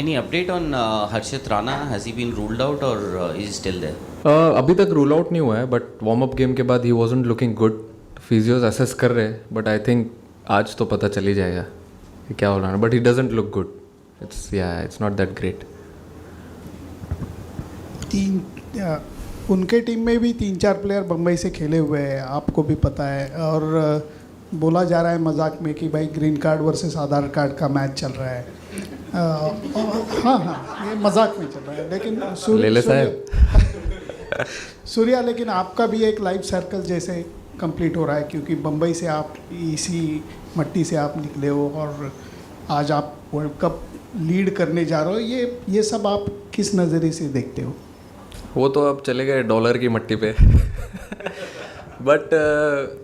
Any update on Harshit Rana? Has he been ruled out or is he still there? अभी तक rule out नहीं हुआ है, but warm up game के बाद ही wasn't looking good. Physios assess कर रहे हैं, बट आई थिंक आज तो पता चल ही जाएगा कि क्या हो रहा है. But he doesn't look good. It's not that great. उनके टीम में भी 3-4 प्लेयर बम्बई से खेले हुए हैं, आपको भी पता है. और बोला जा रहा है मजाक में कि भाई ग्रीन कार्ड वर्सेस आधार कार्ड का मैच चल रहा है. हाँ, ये मजाक में चल रहा है. लेकिन सूर्या, लेकिन आपका भी एक लाइफ सर्कल जैसे कंप्लीट हो रहा है, क्योंकि बम्बई से आप इसी मट्टी से आप निकले हो और आज आप वर्ल्ड कप लीड करने जा रहे हो. ये सब आप किस नज़रिए से देखते हो? वो तो अब चले गए डॉलर की मट्टी पे. बट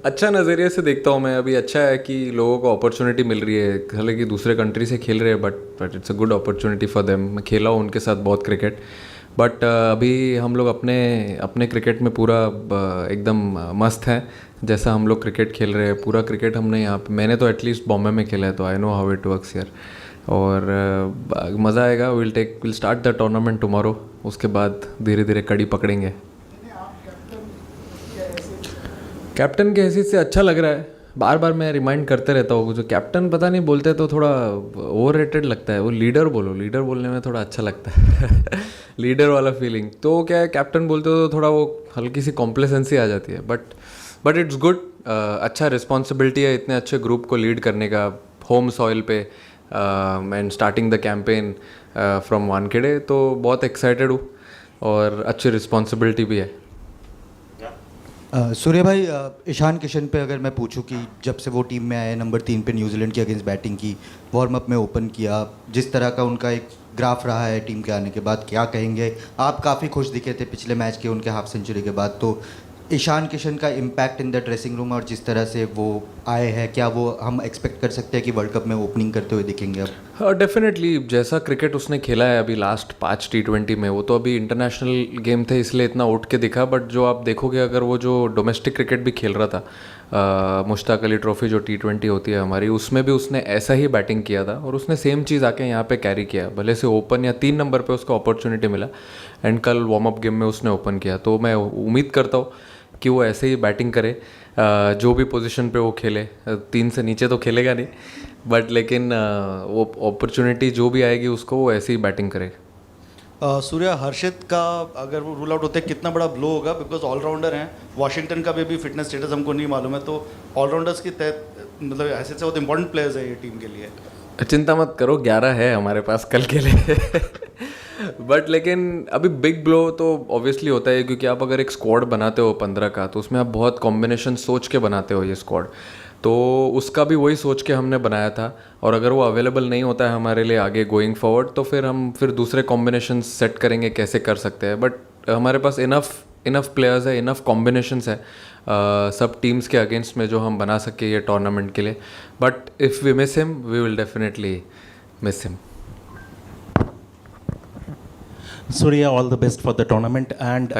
अच्छा नज़रिए से देखता हूँ मैं. अभी अच्छा है कि लोगों को अपॉर्चुनिटी मिल रही है. हालांकि दूसरे कंट्री से खेल रहे हैं, but it's a good opportunity for them. मैं खेला हूँ उनके साथ बहुत क्रिकेट. बट अभी हम लोग अपने क्रिकेट में पूरा एकदम मस्त हैं. जैसा हम लोग क्रिकेट खेल रहे हैं, पूरा क्रिकेट हमने यहाँ पे, मैंने तो एटलीस्ट बॉम्बे में खेला है, तो I know how it works here. और मज़ा आएगा. Will start the tournament tomorrow. उसके बाद धीरे धीरे कड़ी पकड़ेंगे. कैप्टन के हैसियत से अच्छा लग रहा है. बार बार मैं रिमाइंड करते रहता हूँ, जो कैप्टन पता नहीं बोलते तो थोड़ा ओवर रेटेड लगता है. वो लीडर बोलो, लीडर बोलने में थोड़ा अच्छा लगता है. लीडर वाला फीलिंग. तो क्या है, कैप्टन बोलते हो तो थोड़ा वो हल्की सी कॉम्प्लेसेंसी आ जाती है. But it's good. अच्छा रिस्पॉन्सिबिलिटी है इतने अच्छे ग्रुप को लीड करने का, होम सॉइल पे, and starting the campaign from Wankhede. तो बहुत एक्साइटेड हूँ और अच्छी रिस्पॉन्सिबिलिटी भी है. सूर्य भाई, ईशान किशन पे अगर मैं पूछूं कि जब से वो टीम में आए, नंबर 3 पे न्यूजीलैंड के अगेंस्ट बैटिंग की, वार्म अप में ओपन किया, जिस तरह का उनका एक ग्राफ रहा है टीम के आने के बाद, क्या कहेंगे आप? काफ़ी खुश दिखे थे पिछले मैच के उनके हाफ सेंचुरी के बाद. तो ईशान किशन का impact in the dressing room और जिस तरह से वो आए हैं, क्या वो हम एक्सपेक्ट कर सकते हैं कि वर्ल्ड कप में ओपनिंग करते हुए दिखेंगे अब? हाँ, डेफिनेटली. जैसा क्रिकेट उसने खेला है अभी लास्ट 5 T20 में, वो तो अभी इंटरनेशनल गेम थे इसलिए इतना उठ के दिखा. बट जो आप देखोगे, अगर वो जो डोमेस्टिक क्रिकेट भी खेल रहा था, मुश्ताक अली ट्रॉफी जो T20 होती है हमारी, उसमें भी उसने ऐसा ही बैटिंग किया था और उसने सेम चीज़ आके यहाँ पे कैरी किया. भले से ओपन या 3 नंबर पे उसको अपॉर्चुनिटी मिला, एंड कल वार्म अप गेम में उसने ओपन किया. तो मैं उम्मीद करता हूँ कि वो ऐसे ही बैटिंग करे, जो भी पोजीशन पे वो खेले. 3 से नीचे तो खेलेगा नहीं, बट लेकिन वो अपॉर्चुनिटी जो भी आएगी उसको वो ऐसे ही बैटिंग करे. सूर्या, हर्षित का अगर वो रूल आउट होते हैं कितना बड़ा ब्लो होगा? बिकॉज ऑलराउंडर हैं. वॉशिंगटन का भी अभी फिटनेस स्टेटस हमको नहीं मालूम है. तो ऑलराउंडर्स की मतलब ऐसे से बहुत इंपॉर्टेंट प्लेयर्स है ये टीम के लिए. चिंता मत करो, 11 है हमारे पास कल के लिए. बट लेकिन अभी बिग ब्लो तो ऑब्वियसली होता है, क्योंकि आप अगर एक स्क्वाड बनाते हो 15 का, तो उसमें आप बहुत कॉम्बिनेशन सोच के बनाते हो ये स्क्वाड. तो उसका भी वही सोच के हमने बनाया था. और अगर वो अवेलेबल नहीं होता है हमारे लिए आगे गोइंग फॉरवर्ड, तो फिर हम दूसरे कॉम्बिनेशन सेट करेंगे कैसे कर सकते हैं. बट हमारे पास इनफ प्लेयर्स है, इनफ कॉम्बिनेशंस है सब टीम्स के अगेंस्ट में जो हम बना सके ये टूर्नामेंट के लिए. But if we miss him, we will definitely miss him. Surya, all the best for the tournament. And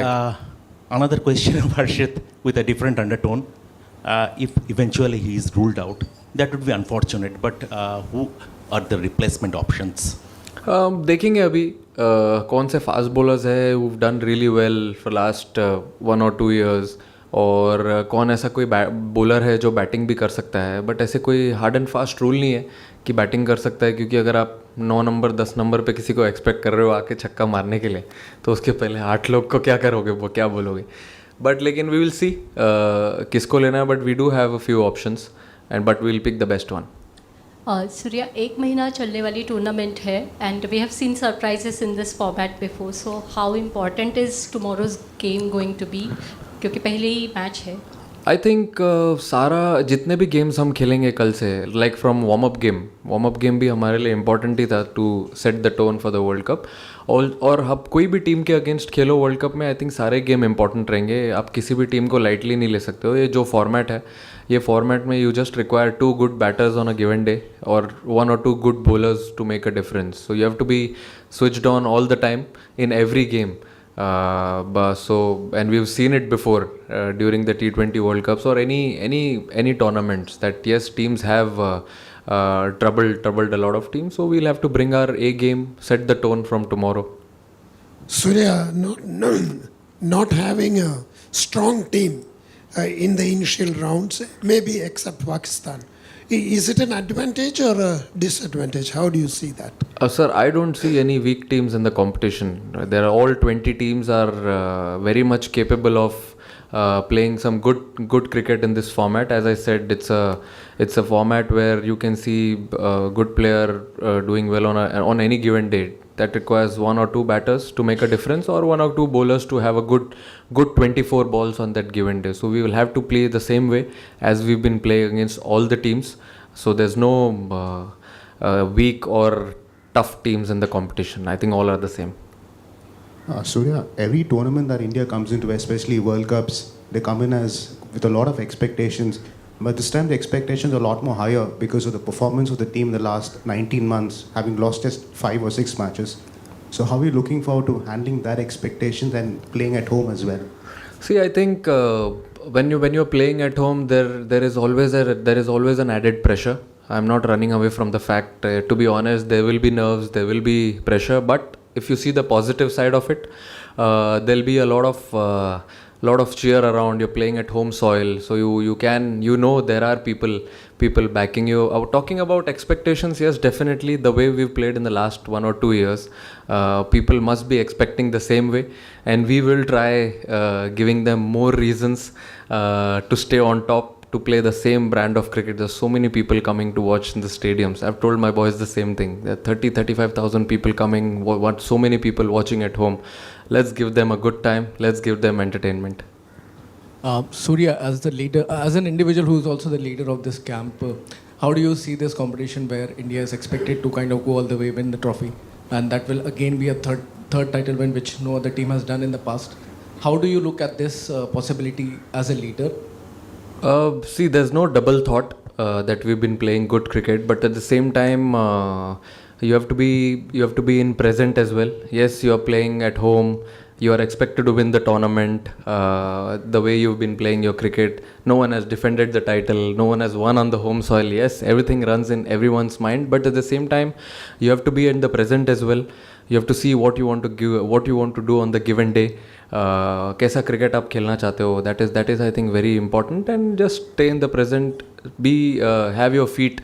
another question of Harshit with a different undertone. If eventually he is ruled out, that would be unfortunate. But who are the replacement options? देखेंगे अभी कौन से fast bowlers है who done really well for last 1 or 2 years, और कौन ऐसा कोई bowler है जो बैटिंग भी कर सकता है. बट ऐसे कोई हार्ड एंड फास्ट रूल नहीं है कि बैटिंग कर सकता है, क्योंकि अगर आप 9 नंबर 10 नंबर पे किसी को एक्सपेक्ट कर रहे हो आके छक्का मारने के लिए, तो उसके पहले 8 लोग को क्या करोगे, वो क्या बोलोगे. बट लेकिन वी विल सी किसको लेना है. But we do have a few options, and but we will pick the best one. Surya, 1 महीना चलने वाली टूर्नामेंट है, and we have seen surprises in this format before. So how important is tomorrow's game going to be, क्योंकि पहले ही match है. I think सारा जितने भी गेम्स हम खेलेंगे कल से, like from warm up game भी हमारे लिए इम्पॉर्टेंट ही था to set the tone for the world cup. और अब कोई भी टीम के अगेंस्ट खेलो वर्ल्ड कप में, आई थिंक सारे गेम इंपॉर्टेंट रहेंगे. आप किसी भी टीम को लाइटली नहीं ले सकते हो. ये जो फॉर्मेट है, ये फॉर्मेट में you just require 2 good batters on a given day और 1 or 2 good bowlers to make a difference. So you have to be switched on all the time in every game. And we've seen it before during the T20 World Cups or any tournaments, that yes, teams have troubled a lot of teams. So we'll have to bring our A game, set the tone from tomorrow. Surya, not having a strong team in the initial rounds, maybe except Pakistan. Is it an advantage or a disadvantage? How do you see that? Sir, I don't see any weak teams in the competition. There are all 20 teams are very much capable of playing some good cricket in this format. As I said, it's a format where you can see a good player doing well on any given day. That requires one or two batters to make a difference, or one or two bowlers to have a good 24 balls on that given day. So we will have to play the same way as we've been playing against all the teams. So there's no weak or tough teams in the competition. I think all are the same. Surya, every tournament that India comes into, especially World Cups, they come in with a lot of expectations. But this time the expectations are a lot more higher because of the performance of the team in the last 19 months, having lost just 5 or 6 matches. So how are you looking forward to handling that expectations and playing at home as well? See, I think when you're playing at home, there is always an added pressure. I'm not running away from the fact. To be honest, there will be nerves, there will be pressure. But if you see the positive side of it, there'll be a lot of cheer around. You're playing at home soil, so you know there are people backing you. Talking about expectations, yes, definitely the way we've played in the last 1 or 2 years, people must be expecting the same way, and we will try giving them more reasons to stay on top, to play the same brand of cricket. There's so many people coming to watch in the stadiums. I've told my boys the same thing. There are 35,000 people coming, so many people watching at home. Let's give them a good time. Let's give them entertainment. Surya, as the leader, as an individual who is also the leader of this camp, how do you see this competition where India is expected to kind of go all the way, win the trophy, and that will again be a third title win, which no other team has done in the past? How do you look at this possibility as a leader? See, there's no double thought that we've been playing good cricket, but at the same time, you have to be in present as well. Yes, you are playing at home. You are expected to win the tournament. The way you've been playing your cricket, no one has defended the title. No one has won on the home soil. Yes, everything runs in everyone's mind, but at the same time, you have to be in the present as well. You have to see what you want to give, what you want to do on the given day. कैसा cricket आप खेलना चाहते हो, that is I think very important, and just stay in the present, have your feet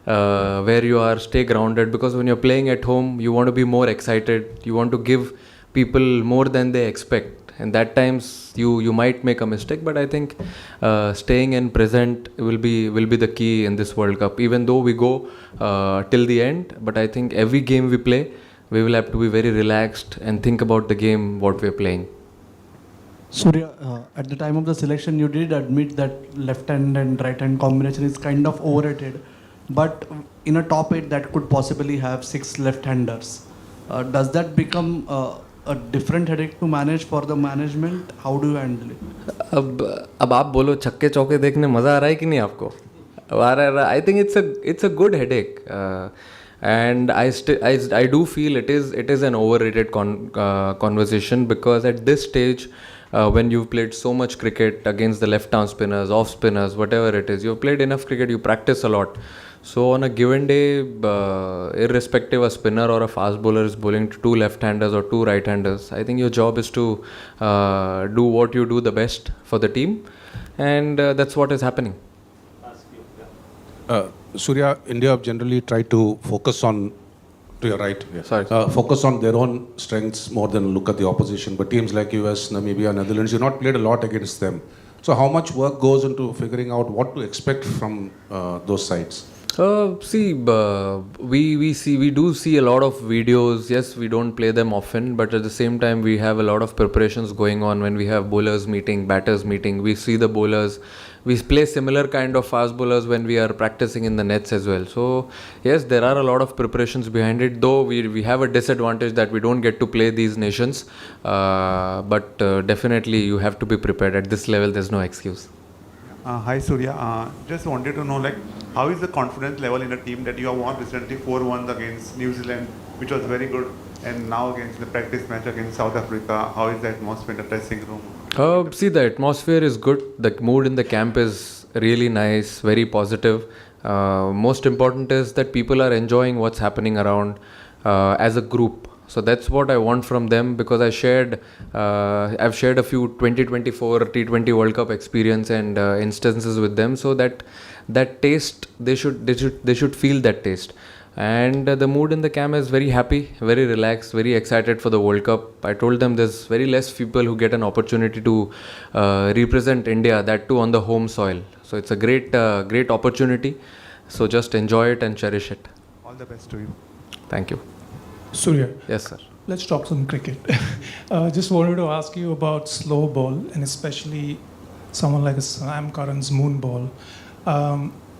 where you are, stay grounded, because when you're playing at home you want to be more excited, you want to give people more than they expect, and that times you might make a mistake, but I think staying in present will be the key in this World Cup, even though we go till the end. But I think every game we play, we will have to be very relaxed and think about the game what we are playing. Surya, at the time of the selection, you did admit that left hand and right hand combination is kind of overrated. But in a top 8 that could possibly have 6 left-handers, does that become a different headache to manage for the management? How do you handle it? अब आप बोलो छक्के चौके देखने मज़ा आ रहा है कि नहीं आपको? आ रहा है. I think it's a good headache, and I do feel it is an overrated conversation, because at this stage, when you've played so much cricket against the left arm spinners, off spinners, whatever it is, you've played enough cricket, you practice a lot. So on a given day, irrespective a spinner or a fast bowler is bowling to 2 left-handers or 2 right-handers, I think your job is to do what you do the best for the team, and that's what is happening. Surya, India generally try to focus on, to your right, Sorry. focus on their own strengths more than look at the opposition. But teams like US, Namibia, Netherlands, you've not played a lot against them. So how much work goes into figuring out what to expect from those sides? We do see a lot of videos. Yes, we don't play them often, but at the same time, we have a lot of preparations going on. When we have bowlers meeting, batters meeting, we see the bowlers. We play similar kind of fast bowlers when we are practicing in the nets as well. So yes, there are a lot of preparations behind it, though we have a disadvantage that we don't get to play these nations. But definitely you have to be prepared. At this level, there's no excuse. Hi Surya, just wanted to know, like, how is the confidence level in a team that you have won recently 4-1 against New Zealand, which was very good, and now against the practice match against South Africa? How is the atmosphere in the dressing room? See, the atmosphere is good. The mood in the camp is really nice, very positive. Most important is that people are enjoying what's happening around as a group. So that's what I want from them, because I've shared a few 2024 T20 World Cup experience and instances with them, so that taste they should feel that taste. And the mood in the camp is very happy, very relaxed, very excited for the World Cup. I told them there's very less people who get an opportunity to represent India, that too on the home soil. So it's a great opportunity. So just enjoy it and cherish it. All the best to you. Thank you. Surya, Yes, sir. let's talk some cricket. Just wanted to ask you about slow ball, and especially someone like Sam Curran's moon ball.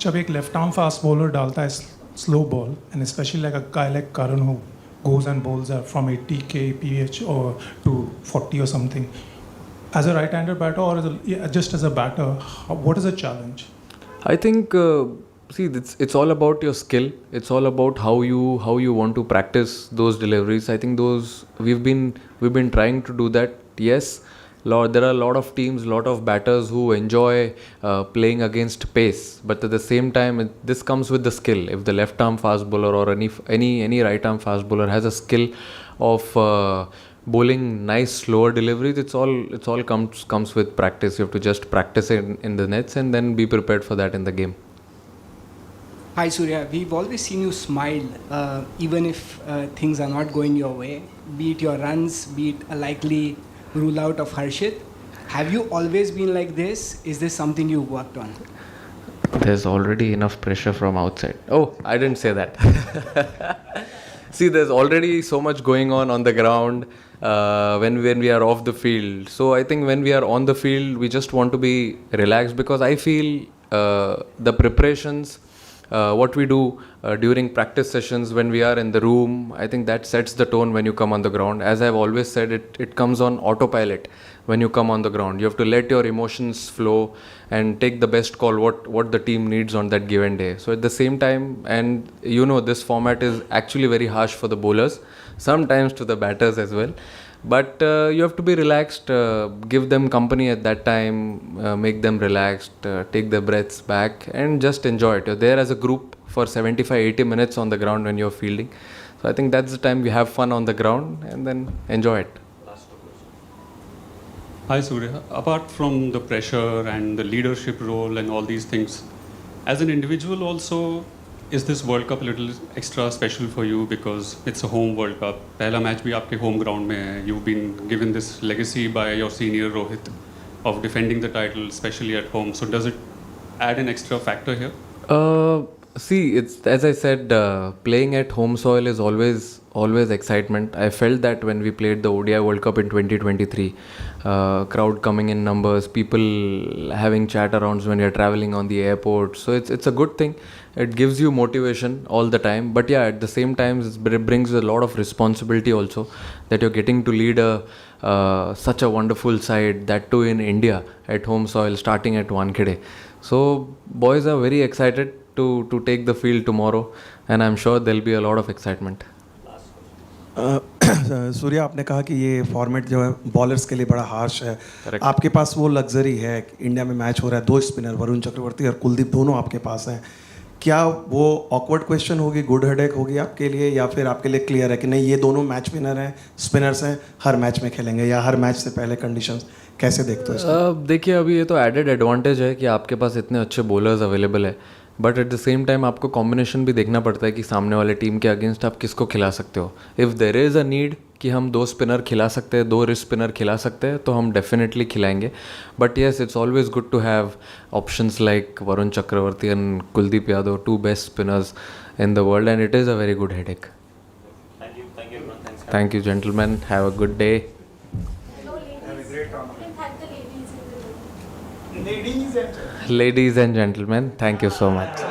जब एक left arm fast bowler डालता है slow ball, and especially like a guy like Curran who goes and bowls from 80 kph or to 40 or something, as a right-hander batter or just as a batter, what is the challenge? I think see, it's all about your skill. It's all about how you want to practice those deliveries. I think we've been trying to do that. Yes, there are a lot of teams, lot of batters who enjoy playing against pace, but at the same time, this comes with the skill. If the left arm fast bowler or any right arm fast bowler has a skill of bowling nice slower deliveries, it's all comes with practice. You have to just practice it in the nets and then be prepared for that in the game. Hi Surya, we've always seen you smile even if things are not going your way, be it your runs, be it a likely rule out of Harshit. Have you always been like this? Is this something you worked on? There's already enough pressure from outside. Oh, I didn't say that. See, there's already so much going on the ground when we are off the field. So I think when we are on the field, we just want to be relaxed, because I feel the preparations, what we do during practice sessions when we are in the room, I think that sets the tone when you come on the ground. As I've always said, it comes on autopilot when you come on the ground. You have to let your emotions flow and take the best call what the team needs on that given day. So at the same time, and this format is actually very harsh for the bowlers, sometimes to the batters as well. But you have to be relaxed, give them company at that time, make them relaxed, take their breaths back and just enjoy it. You're there as a group for 75-80 minutes on the ground when you're fielding. So I think that's the time we have fun on the ground and then enjoy it. Hi Surya, apart from the pressure and the leadership role and all these things, as an individual also, is this World Cup a little extra special for you because it's a home World Cup? पहला match भी आपके home ground में है. You've been given this legacy by your senior Rohit of defending the title, especially at home. So does it add an extra factor here? See, it's as I said, playing at home soil is always excitement. I felt that when we played the ODI World Cup in 2023, crowd coming in numbers, people having chat arounds when you're traveling on the airport. So it's a good thing. It gives you motivation all the time. But yeah, at the same time, it brings a lot of responsibility also, that you're getting to lead such a wonderful side, that too in India at home soil, starting at Wankhede. So boys are very excited to take the field tomorrow, and I'm sure there'll be a lot of excitement. Surya, आपने कहा कि ये format जो है bowlers के लिए बड़ा harsh है. आपके पास वो लग्जरी है, इंडिया में मैच हो रहा है, 2 स्पिनर वरुण चक्रवर्ती और कुलदीप दोनों आपके पास हैं. क्या वो ऑकवर्ड क्वेश्चन होगी, गुड हेडेक होगी आपके लिए, या फिर आपके लिए क्लियर है कि नहीं ये दोनों मैच विनर हैं, स्पिनर्स हैं, हर मैच में खेलेंगे, या हर मैच से पहले कंडीशंस कैसे देखते हो इसको? देखिए, अभी ये तो एडेड एडवांटेज है कि आपके पास इतने अच्छे बॉलर्स अवेलेबल है, but at the same time आपको कॉम्बिनेशन भी देखना पड़ता है कि सामने वाले टीम के अगेंस्ट आप किसको खिला सकते हो. If there is a need कि हम 2 स्पिनर खिला सकते हैं, 2 रिस्ट स्पिनर खिला सकते हैं, तो हम डेफिनेटली खिलाएंगे. But yes, it's always good to have options like Varun Chakravarthy and Kuldeep Yadav, 2 best spinners in the world, and it is a very good headache. Thank you gentlemen, have a good day. Ladies and gentlemen, thank you so much.